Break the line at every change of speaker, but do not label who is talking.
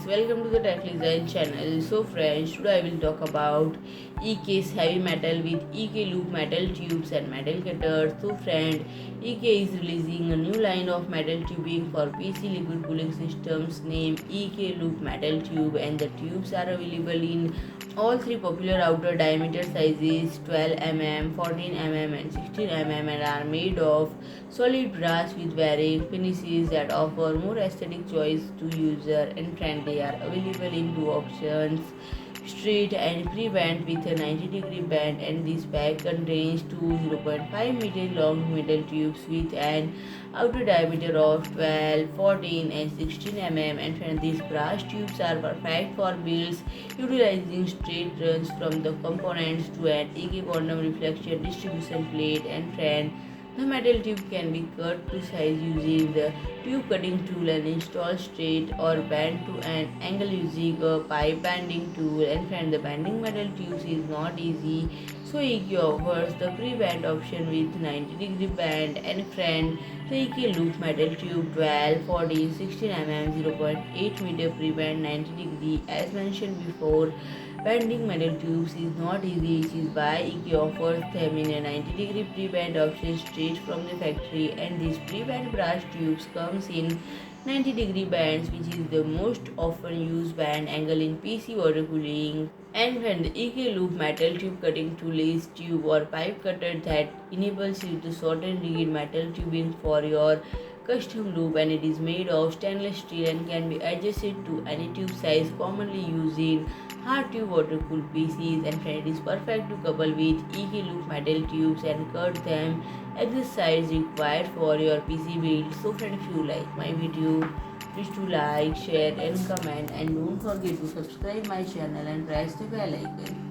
welcome to the Tech Design channel. So friends, today I will talk about EK's heavy metal with EK loop metal tubes and metal cutters. So friend, EK is releasing a new line of metal tubing for PC liquid cooling systems named EK loop metal tube, and the tubes are available in all three popular outer diameter sizes 12 mm, 14 mm and 16 mm, and are made of solid brass with varying finishes that offer more aesthetic choice to user. And friend, they are available in two options, straight and pre-band with a 90-degree band, and this pack contains two 0.5 meter long metal tubes with an outer diameter of 12, 14 and 16 mm. And friend, these brass tubes are perfect for builds utilizing straight runs from the components to an EK quantum reflection distribution plate. And friend, the metal tube can be cut to size using the tube cutting tool and installed straight or bent to an angle using a pipe bending tool. And friend, the bending metal tubes is not easy, so EK offers the pre-bend option with 90-degree bend. And friend, the EK loop metal tube 12, 14, 16 mm, 0.8 meter pre-bend 90 degree. As mentioned before, bending metal tubes is not easy, which is why EK offers them in a 90-degree pre-bend option straight from the factory. And these pre-bend brass tubes comes in 90-degree bands, which is the most often used band angle in PC water cooling. And when the EK loop metal tube cutting tool is tube or pipe cutter that enables you to shorten rigid metal tubing for your custom loop, and it is made of stainless steel and can be adjusted to any tube size commonly used in hard tube water cooled PCs. And friend, it is perfect to couple with EK loop metal tubes and cut them at the size required for your PC build. So friend, if you like my video, please to like, share and comment, and don't forget to subscribe my channel and press the bell icon.